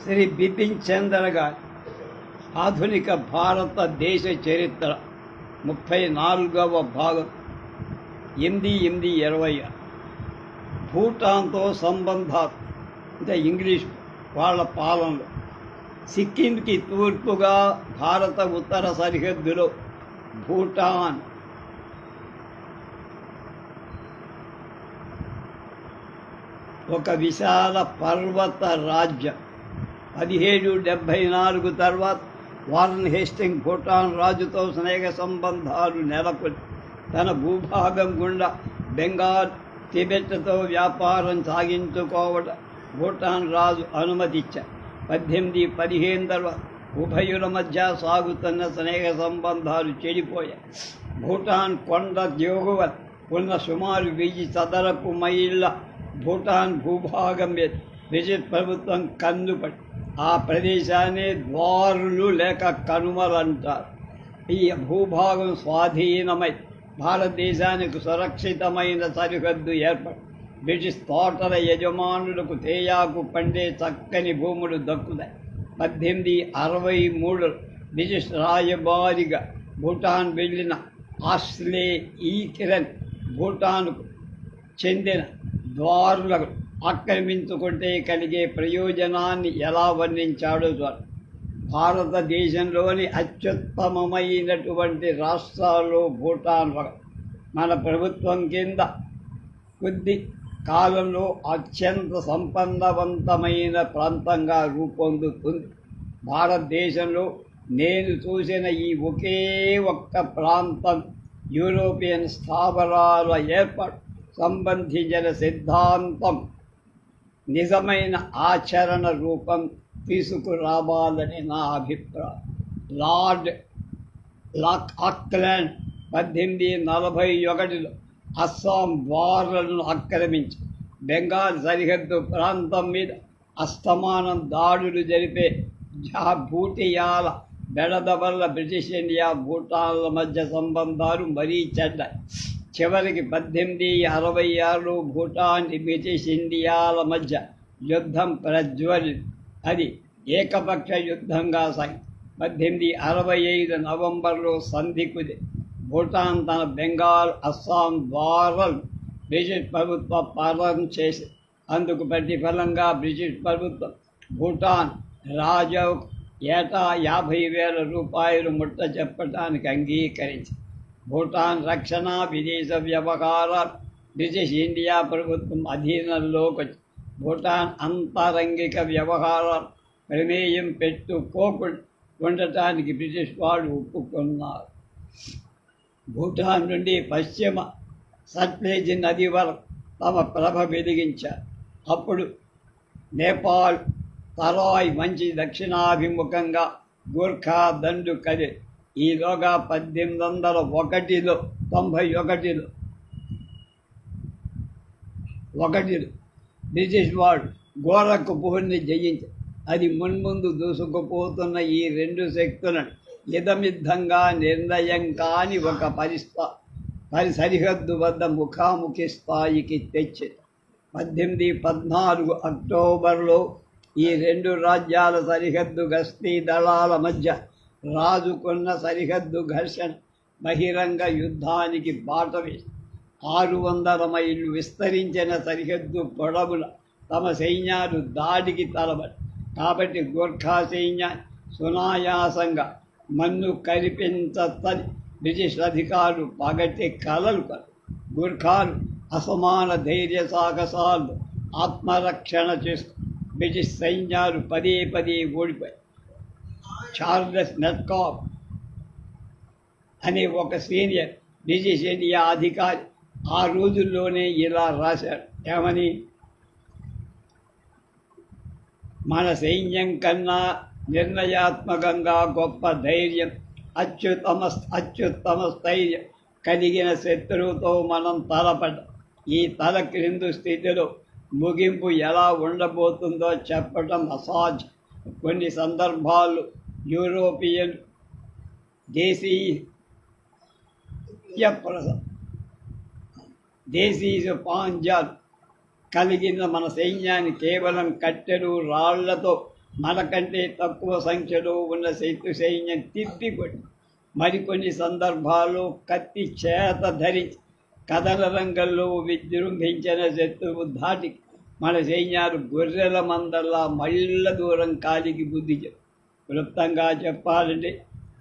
శ్రీ బిపిన్ చంద్ర గారి ఆధునిక భారతదేశ చరిత్ర 34వ భాగం 8/8/20. భూటాన్తో సంబంధాలు అంటే ఇంగ్లీష్ వాళ్ళ పాలనలో. సిక్కింకి తూర్పుగా భారత ఉత్తర సరిహద్దులో భూటాన్ ఒక విశాల పర్వత రాజ్యం. 1774 తర్వాత వారన్ హేస్టింగ్ భూటాన్ రాజుతో స్నేహ సంబంధాలు నెలకొని తన భూభాగం గుండా బెంగాల్, టిబెట్తో వ్యాపారం సాగించుకోవడం భూటాన్ రాజు అనుమతిచ్చారు. 1815 తర్వాత ఉభయుల మధ్య సాగుతున్న స్నేహ సంబంధాలు చెడిపోయాయి. భూటాన్ కొండ దిగువ ఉన్న సుమారు 1000 చదరపు మైళ్ళ భూటాన్ భూభాగం మీద బ్రిటిష్ ప్రభుత్వం కన్నుపడి ఆ ప్రదేశాన్ని ద్వారులు లేక కనుమలు అంటారు. ఈ భూభాగం స్వాధీనమై భారతదేశానికి సురక్షితమైన సరిహద్దు ఏర్పడి బ్రిటిష్ తోటల యజమానులకు తేయాకు పండే చక్కని భూములు దక్కుతాయి. 1863 బ్రిటిష్ రాయబారిగా భూటాన్ వెళ్ళిన ఆస్లే ఈ కిరణ్ భూటాన్కు చెందిన ద్వారులకు ఆక్రమించుకుంటే కలిగే ప్రయోజనాన్ని ఎలా వర్ణించాడో చూడండి. భారతదేశంలోని అత్యుత్తమమైనటువంటి రాష్ట్రాల్లో భూటాన్ మన ప్రభుత్వం కింద కొద్ది కాలంలో అత్యంత సంపన్నవంతమైన ప్రాంతంగా రూపొందుతుంది. భారతదేశంలో నేను చూసిన ఈ ఒకే ఒక్క ప్రాంతం యూరోపియన్ స్థావరాల ఏర్పాటు సంబంధించిన సిద్ధాంతం నిజమైన ఆచరణ రూపం తీసుకురావాలని నా అభిప్రాయం. లార్డ్ ఆక్లాండ్ 1841లో అస్సాం ద్వారాలను ఆక్రమించి బెంగాల్ సరిహద్దు ప్రాంతం మీద అస్తమానం దాడులు జరిపే భూటియాల బెడద వల్ల బ్రిటిష్ ఇండియా భూటాన్ల మధ్య సంబంధాలు మరీ చెడ్డాయి. చివరికి 1866లో భూటాన్ బ్రిటిష్ ఇండియాల మధ్య యుద్ధం ప్రజ్వలి అది ఏకపక్ష యుద్ధంగా సాగింది. 1865 నవంబర్లో సంధి కుది భూటాన్ తన బెంగాల్, అస్సాం ద్వారాలు బ్రిటిష్ ప్రభుత్వం పాలన చేసి అందుకు ప్రతిఫలంగా బ్రిటిష్ ప్రభుత్వం భూటాన్ రాజు ఏటా 50,000 రూపాయలు ముట్ట చెప్పడానికి అంగీకరించి భూటాన్ రక్షణ, విదేశ వ్యవహారాలు బ్రిటిష్ ఇండియా ప్రభుత్వం అధీనంలోకి వచ్చి భూటాన్ అంతరంగిక వ్యవహారాలు ప్రమేయం పెట్టుకోకుండా ఉండటానికి బ్రిటిష్ వాళ్ళు ఒప్పుకున్నారు. భూటాన్ నుండి పశ్చిమ సట్లెజ్ నది వరకు తమ ప్రభ వెలిగించారు. అప్పుడు నేపాల్, తరాయ్ మంచి దక్షిణాభిముఖంగా గూర్ఖా దండు కదే. ఈలోగా 1891లో బ్రిటిష్ వాడు గోరఖ్పూర్ని జయించారు. అది మున్ముందు దూసుకుపోతున్న ఈ రెండు శక్తులను ఇదమిద్దంగా నిర్ణయం కాని ఒక సరిహద్దు వద్ద ముఖాముఖి స్థాయికి తెచ్చింది. 1814 అక్టోబర్లో ఈ రెండు రాజ్యాల సరిహద్దు గస్తీ దళాల మధ్య రాజుకున్న సరిహద్దు ఘర్షణ బహిరంగ యుద్ధానికి బాట వేసి 600 మైళ్ళు విస్తరించిన సరిహద్దు పొడవున తమ సైన్యాలు దాడికి తలబడి కాబట్టి గూర్ఖా సైన్యాన్ని సునాయాసంగా మన్ను కరిపించని బ్రిటిష్ అధికారులు పగటి కలలు కలు. గూర్ఖాలు అసమాన ధైర్య సాహసాలు ఆత్మరక్షణ చేస్తూ బ్రిటిష్ సైన్యాలు పదే ఓడిపోయి. చార్లెస్ మెట్కాఫ్ అనే ఒక సీనియర్ బ్రిటిష్ ఇండియా అధికారి ఆ రోజుల్లోనే ఇలా రాశాడు. ఏమని? మన సైన్యం కన్నా నిర్ణయాత్మకంగా గొప్ప ధైర్యం, అత్యుత్తమ స్థైర్యం కలిగిన శత్రువుతో మనం తలపడ్డాం. ఈ తల క్రిందు స్థితిలో ముగింపు ఎలా ఉండబోతుందో చెప్పడం అసాధ్యం. కొన్ని సందర్భాల్లో యూరోపియన్ దేశీయ పాంజాలు కలిగిన మన సైన్యాన్ని కేవలం కట్టెలు రాళ్లతో మనకంటే తక్కువ సంఖ్యలో ఉన్న శత్రు సైన్యం తిప్పికొట్టి మరికొన్ని సందర్భాల్లో కత్తి చేత ధరించి కథన రంగంలో విజృంభించిన శత్రువు దాటి మన సైన్యాలు గొర్రెల మందల్లా మైళ్ళ దూరం కాలికి బుద్ధి క్లుప్తంగా చెప్పాలంటే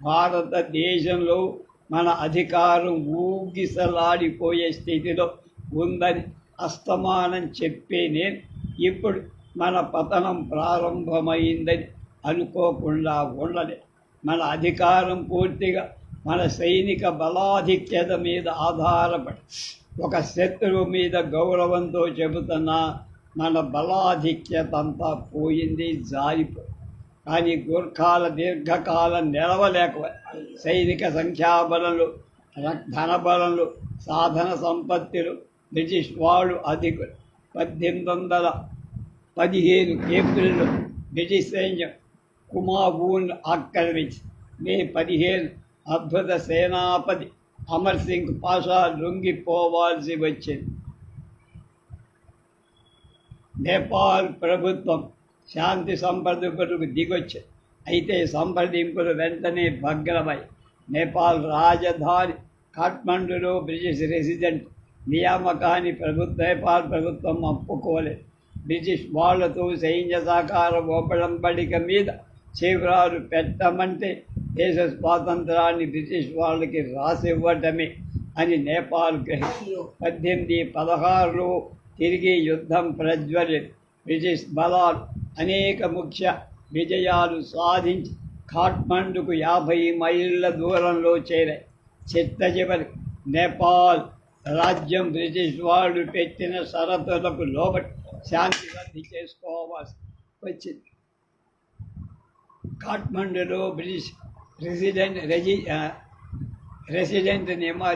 భారతదేశంలో మన అధికారం ఊగిసలాడిపోయే స్థితిలో ఉందని అస్తమానం చెప్పే నేను ఇప్పుడు మన పతనం ప్రారంభమైందని అనుకోకుండా ఉండలే. మన అధికారం పూర్తిగా మన సైనిక బలాధిక్యత మీద ఆధారపడి ఒక శత్రువు మీద గౌరవంతో చెబుతున్నా మన బలాధిక్యత అంతా పోయింది, జారిపోయింది. కానీ గూర్ఖాల దీర్ఘకాలం నిలవలేకపోయి సైనిక సంఖ్యాబలంలో ధనబలంలో సాధన సంపత్తులు బ్రిటిష్ వాళ్ళు అధికులు. 1815 ఏప్రిల్లో బ్రిటిష్ సైన్యం కుమావూన్ ఆక్రమించి మే 15 అద్భుత సేనాపతి అమర్ సింగ్ పాషా లొంగిపోవాల్సి వచ్చింది. నేపాల్ ప్రభుత్వం శాంతి సంప్రదింపులకు దిగొచ్చింది. అయితే సంప్రదింపులు వెంటనే భగ్నమై నేపాల్ రాజధాని కాఠ్మండూలో బ్రిటిష్ రెసిడెంట్ నియామకాన్ని నేపాల్ ప్రభుత్వం ఒప్పుకోలేదు. బ్రిటిష్ వాళ్లతో సైన్య సహకార ఒప్పంబడిక మీద చివరాలు పెట్టమంటే దేశ స్వాతంత్రాన్ని బ్రిటిష్ వాళ్ళకి రాసివ్వటమే అని నేపాల్ గ్రహించి 1816లో తిరిగి యుద్ధం ప్రజ్వలి బ్రిటిష్ బలాలు అనేక ముఖ్య విజయాలు సాధించి కాఠ్మండుకు 50 మైళ్ళ దూరంలో చేరాయి. చివరి నేపాల్ రాజ్యం బ్రిటిష్ వాళ్ళు పెట్టిన షరతులకు లోబడి శాంతి రద్దు చేసుకోవాల్సి వచ్చింది. కాఠ్మండులో బ్రిటిష్ రెసిడెంట్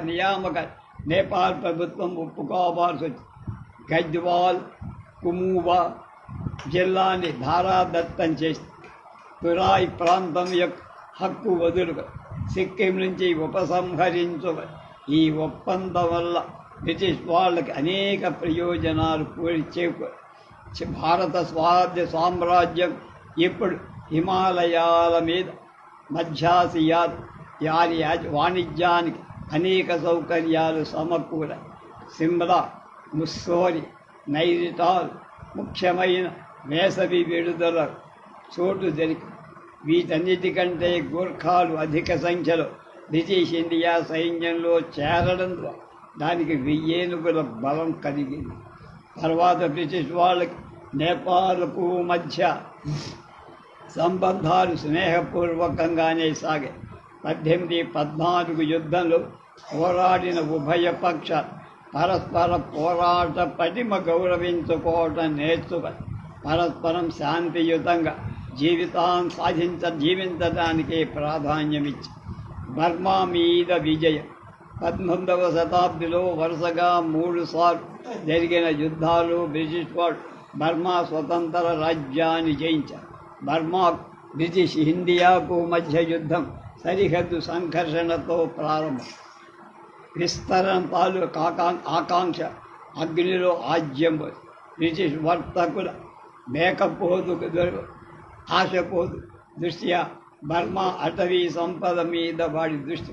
నియామక నేపాల్ ప్రభుత్వం ఒప్పుకోవాల్సి వచ్చింది. గజ్వాల్, కుమువా జిల్లాని ధారాదత్తం చేసి తురాయ్ ప్రాంతం యొక్క హక్కు వదులుగా సిక్కిం నుంచి ఉపసంహరించు. ఈ ఒప్పందం వల్ల బ్రిటిష్ వాళ్ళకి అనేక ప్రయోజనాలు చేకూరు. భారత సామ్రాజ్యం ఇప్పుడు హిమాలయాల మీద మధ్యాసియా వాణిజ్యానికి అనేక సౌకర్యాలు సమకూరాయి. సిమ్లా, ముస్సోరి, నైనిటాల్ ముఖ్యమైన వేసవి విడుదల చోటు జరిగి వీటన్నిటికంటే గూర్ఖాలు అధిక సంఖ్యలో బ్రిటిష్ ఇండియా సైన్యంలో చేరడం ద్వారా దానికి 1000 ఏనుగుల బలం కలిగింది. తర్వాత బ్రిటిష్ వాళ్ళకి నేపాల్కు మధ్య సంబంధాలు స్నేహపూర్వకంగానే సాగాయి. 1814 యుద్ధంలో పోరాడిన ఉభయ పక్షాలు పరస్పర పోరాట పటిమ గౌరవించుకోవటం నేర్చుకొని పరస్పరం శాంతియుతంగా జీవించడానికి ప్రాధాన్యమిచ్చి బర్మా మీద విజయం 19వ శతాబ్దిలో వరుసగా 3 సార్లు జరిగిన యుద్ధాలు బ్రిటిష్ వాళ్ళు బర్మా స్వతంత్ర రాజ్యాన్ని జయించారు. బర్మా బ్రిటిష్ ఇండియాకు మధ్య యుద్ధం సరిహద్దు సంఘర్షణతో ప్రారంభం. విస్తరణ తాలూకు ఆకాంక్ష అగ్నిలో ఆజ్యం. బ్రిటిష్ వర్తకుల మేకపోదు ఆశపోదు దృష్ట్యా బర్మా అటవీ సంపద మీద వాడి దృష్టి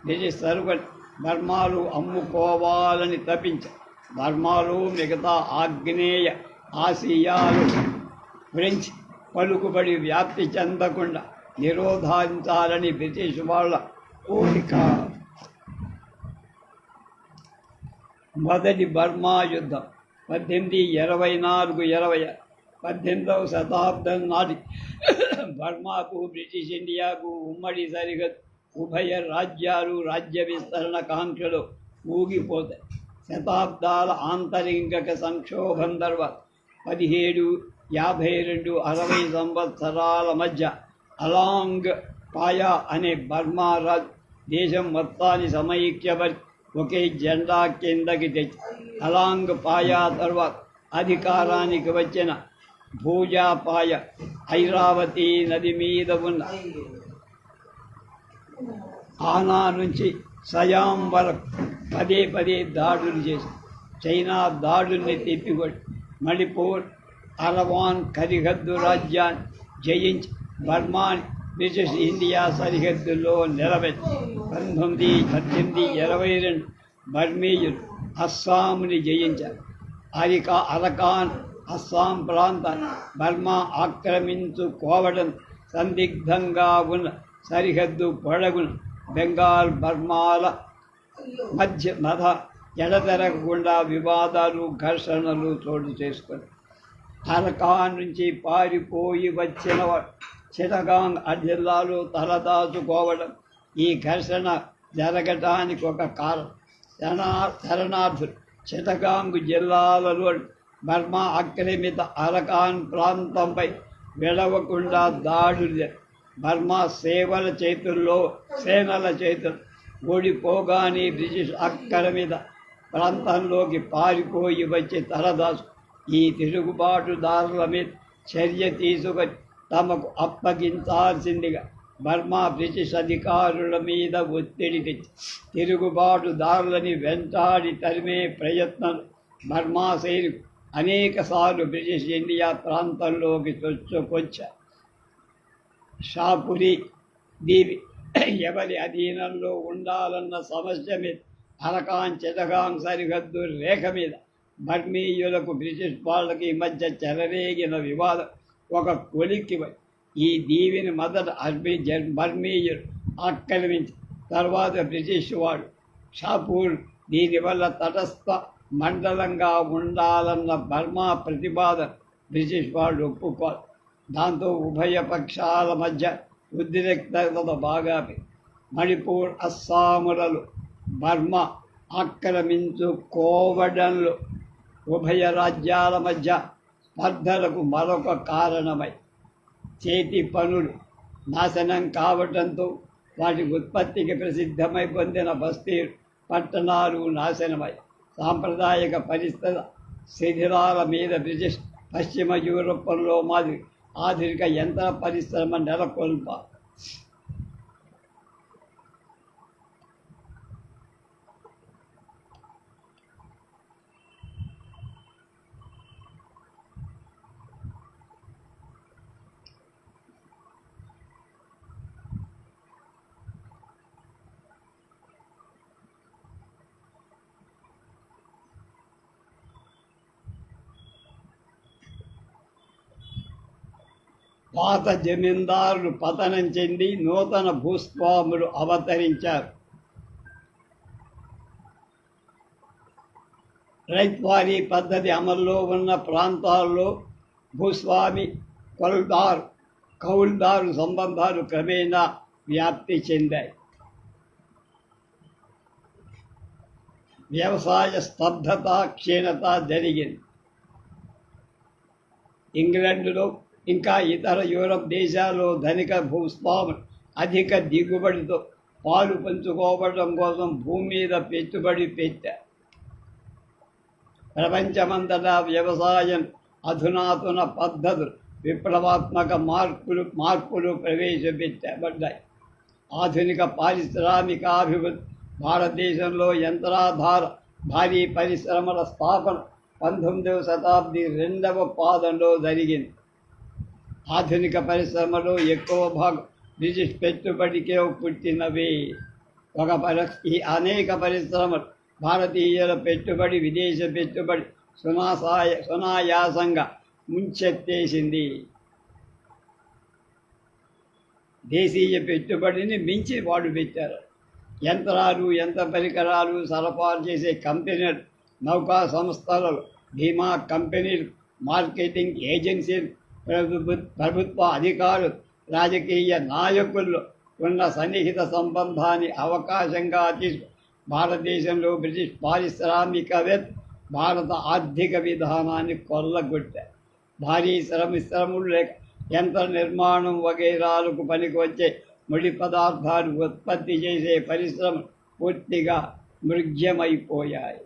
బ్రిటిష్ సరుకులు బర్మాలో అమ్ముకోవాలని తప్పించారు. బర్మాలో మిగతా ఆగ్నేయ ఆసియాలు ఫ్రెంచ్ పలుకుబడి వ్యాప్తి చెందకుండా నిరోధించాలని బ్రిటిష్ వాళ్ళ కోరిక. మొదటి బర్మా యుద్ధం 1824-20 18వ శతాబ్దం నాటి బర్మాకు బ్రిటిష్ ఇండియాకు ఉమ్మడి సరిహద్దు ఉభయ రాజ్యాలు రాజ్య విస్తరణ కాంక్షలో ఊగిపోతాయి. శతాబ్దాల ఆంతరింగక సంక్షోభం తర్వాత 1752-60 సంవత్సరాల మధ్య అలాంగ్ పాయా అనే బర్మా రాజు దేశం మొత్తాన్ని సమైక్యపరిచి ఒకే జెండా కిందకి తెచ్చి అలాంగ్ పాయా తర్వాత అధికారానికి వచ్చిన భూజాపాయ ఐరావతి నది మీద ఉన్న ఆనా నుంచి సయాం వరకు పదే దాడులు చేసి చైనా దాడుల్ని తిప్పికొట్టి మణిపూర్ అలవాన్ సరిహద్దు రాజ్యాన్ని జయించి బర్మాని బ్రిటిష్ ఇండియా సరిహద్దుల్లో నిలబెట్టి 1922 బర్మీయులు అస్సాంని జయించారు. అరకాన్ అస్సాం ప్రాంతాన్ని బర్మా ఆక్రమించుకోవడం సందిగ్ధంగా ఉన్న సరిహద్దు పొడవును బెంగాల్ బర్మాల మధ్య ఎడతెరగకుండా వివాదాలు ఘర్షణలు చోటు చేసుకొని అరకాన్ నుంచి పారిపోయి వచ్చిన చిటగాంగ్ జిల్లాలో తలదాచుకోవడం ఈ ఘర్షణ జరగటానికి ఒక కారణం. శరణార్థులు చిటగాంగ్ జిల్లాలలో బర్మా ఆక్రమిత అరకాన్ ప్రాంతంపై విడవకుండా దాడులు బర్మా సేనల చేతుల్లో ఓడిపోగానే బ్రిటిష్ ఆక్రమిత ప్రాంతంలోకి పారిపోయి వచ్చి తలదాచు ఈ తిరుగుబాటుదారుల మీద చర్య తీసుకొని తమకు అప్పగించాల్సిందిగా బర్మా బ్రిటిష్ అధికారుల మీద ఒత్తిడి తెచ్చి తిరుగుబాటుదారులని వెంటాడి తరిమే ప్రయత్నం బర్మా సైనికులు అనేకసార్లు బ్రిటిష్ ఇండియా ప్రాంతంలోకి చొచ్చుకొచ్చారు. షాపురి దీవి ఎవరి అధీనంలో ఉండాలన్న సమస్య మీద అరకాన్ చిటగాంగ్ సరిహద్దు రేఖ మీద బర్మీయులకు బ్రిటిష్ వాళ్ళకి మధ్య చెలరేగిన వివాదం ఒక కొలిక్కి ఈ దీవిని మొదట బర్మీయులు ఆక్రమించి తర్వాత బ్రిటిష్ వాడు షాపూర్ దీనివల్ల తటస్థ మండలంగా ఉండాలన్న బర్మా ప్రతిపాదన బ్రిటిష్ వాళ్ళు ఒప్పుకోరు. దాంతో ఉభయ పక్షాల మధ్య ఉద్రిక్తత బాగా మణిపూర్ అస్సాములలో బర్మా ఆక్రమించుకోవడంలో ఉభయ రాజ్యాల మధ్య స్పర్ధలకు మరొక కారణమై చేతి పనులు నాశనం కావటంతో వాటి ఉత్పత్తికి ప్రసిద్ధమై పొందిన బస్తీ పట్టణాలు నాశనమై సాంప్రదాయక పరిస్థితుల శిథిలాల మీద బ్రిటిష్ పశ్చిమ యూరోప్లో మాదిరి ఆధునిక యంత్ర పరిశ్రమ నెలకొల్ప పాత జమీందారులు పతనం చెంది నూతన భూస్వాములు అవతరించారు. రైత్వారీ పద్ధతి అమల్లో ఉన్న ప్రాంతాల్లో భూస్వామి కౌల్దారు సంబంధాలు క్రమేణా వ్యాప్తి చెందాయి. వ్యవసాయ స్తబ్దత క్షీణత జరిగింది. ఇంగ్లాండ్లో ఇంకా ఇతర యూరప్ దేశాల్లో ధనిక భూస్వాములు అధిక దిగుబడితో పాలు పంచుకోవడం కోసం భూమి మీద పెట్టుబడి పెట్టారు. ప్రపంచమంతటా వ్యవసాయం అధునాతన పద్ధతులు విప్లవాత్మక మార్పులు ప్రవేశపెట్టబడ్డాయి. ఆధునిక పారిశ్రామికాభివృద్ధి భారతదేశంలో యంత్రాధార భారీ పరిశ్రమల స్థాపన 19వ శతాబ్ది 2వ పాదంలో జరిగింది. ఆధునిక పరిశ్రమలో ఎక్కువ భాగం బ్రిటిష్ పెట్టుబడికే పుట్టినవి. ఈ అనేక పరిశ్రమలు భారతీయుల పెట్టుబడి విదేశ పెట్టుబడి సునాయాసంగా ముంచెత్తేసింది. దేశీయ పెట్టుబడిని మించి వాడు పెట్టారు. యంత్రాలు యంత్ర పరికరాలు సరఫరా చేసే కంపెనీలు, నౌకా సంస్థలు, బీమా కంపెనీలు, మార్కెటింగ్ ఏజెన్సీలు, ప్రభుత్వ అధికారులు, రాజకీయ నాయకుల్లో ఉన్న సన్నిహిత సంబంధాన్ని అవకాశంగా తీసుకు భారతదేశంలో బ్రిటిష్ పారిశ్రామికవేత్త భారత ఆర్థిక విధానాన్ని కొల్లగొట్టారు. భారీ శ్రమలు లేక యంత్ర నిర్మాణం వగైరాలకు పనికి వచ్చే ముడి పదార్థాలు ఉత్పత్తి చేసే పరిశ్రమలు పూర్తిగా మృగ్యమైపోయాయి.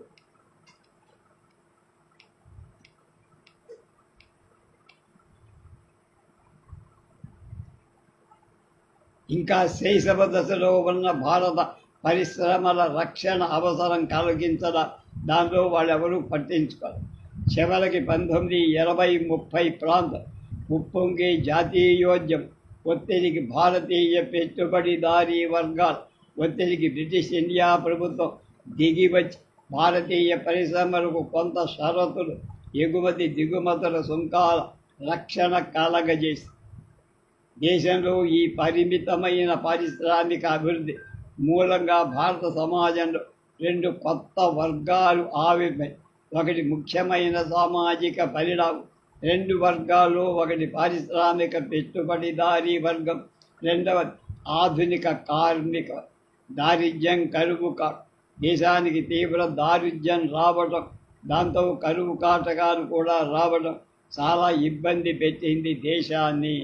ఇంకా శైశవ దశలో ఉన్న భారత పరిశ్రమల రక్షణ అవసరం కలిగించడం దాంట్లో వాళ్ళెవరూ పట్టించుకోరు. చివరికి 1920-30 ప్రాంతం ఉప్పొంగి జాతీయోద్యమం ఒత్తిడికి భారతీయ పెట్టుబడిదారీ వర్గాలు ఒత్తిడికి బ్రిటిష్ ఇండియా ప్రభుత్వం దిగివచ్చి భారతీయ పరిశ్రమలకు కొంత షరతులు ఎగుమతి దిగుమతుల సుంకాల రక్షణ కలగజేసి దేశంలో ఈ పరిమితమైన పారిశ్రామిక అభివృద్ధి మూలంగా భారత సమాజంలో 2 కొత్త వర్గాలు ఆవిర్భై. ఒకటి ముఖ్యమైన సామాజిక పరిణామం. 2 వర్గాల్లో ఒకటి పారిశ్రామిక పెట్టుబడిదారీ వర్గం, రెండవది ఆధునిక కార్మిక. దారిద్ర్యం కరువు దేశానికి తీవ్ర దారిద్ర్యం రావడం, దాంతో కరువు కాటకాలు కూడా రావడం చాలా ఇబ్బంది పెట్టింది దేశాన్ని.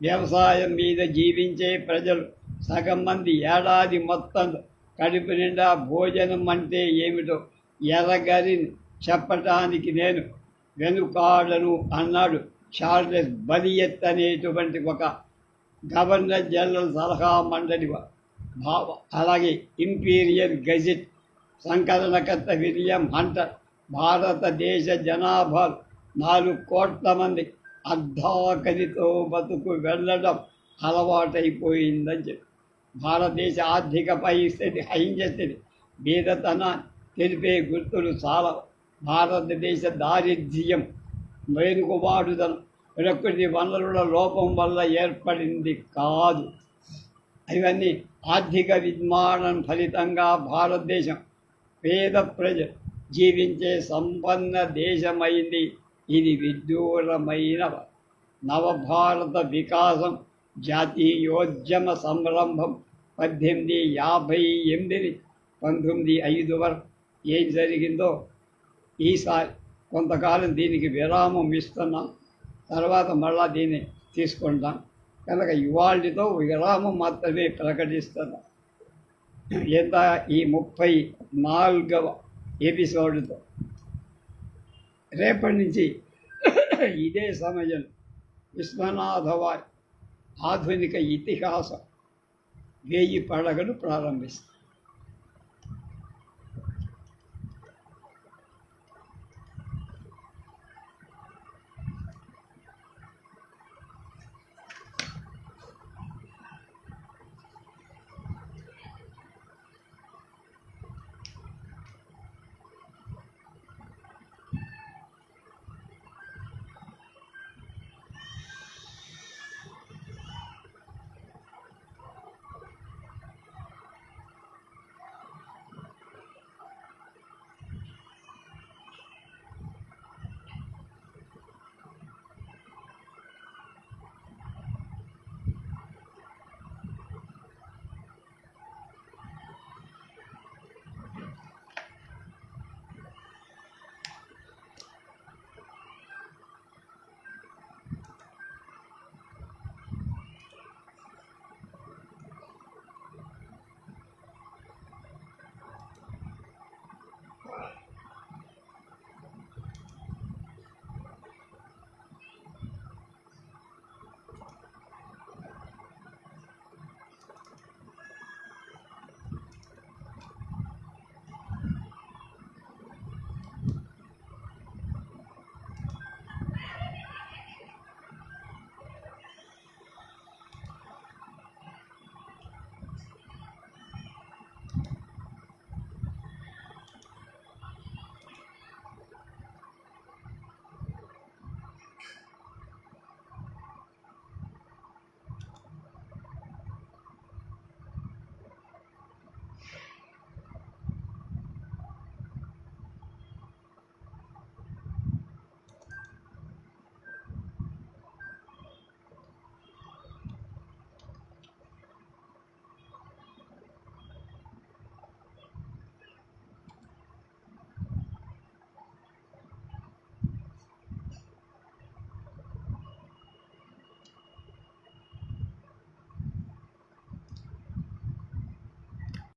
వ్యవసాయం మీద జీవించే ప్రజలు సగం మంది ఏడాది మొత్తం కడుపు నిండా భోజనం అంటే ఏమిటో ఎరగరిని చెప్పటానికి నేను వెనుకాడను అన్నాడు చార్లెస్ బలియత్ అనేటువంటి ఒక గవర్నర్ జనరల్ సలహా మండలి భావ. అలాగే ఇంపీరియల్ గెజిట్ సంకలనకర్త విలియం హంటర్ భారతదేశ జనాభా 4 కోట్ల మంది అర్ధాకలితో బతుకు వెళ్ళడం అలవాటైపోయిందని చెప్పి భారతదేశ ఆర్థిక పరిస్థితి హైంజస్థితి బీదతనాన్ని తెలిపే గుర్తులు చాలా. భారతదేశ దారిద్ర్యం వెనుకబాటుదనం ప్రకృతి వనరుల లోపం వల్ల ఏర్పడింది కాదు. ఇవన్నీ ఆర్థిక నిర్మాణం ఫలితంగా భారతదేశం పేద ప్రజలు జీవించే సంపన్న దేశమైంది. ఇది విదూరమైన నవభారత వికాసం జాతీయోద్యమ సంరంభం 1858 1905 వరకు ఏం జరిగిందో ఈసారి కొంతకాలం దీనికి విరామం ఇస్తున్నాం. తర్వాత మళ్ళా దీన్ని తీసుకుంటాం కనుక ఇవాళతో విరామం మాత్రమే ప్రకటిస్తున్నాం. ఎంత ఈ 34వ ఎపిసోడ్తో రేపటి నుంచి ఇదే సమయం విశ్వనాథ వారి ఆధునిక ఇతిహాసం 1000 పడగలు ప్రారంభిస్తాం.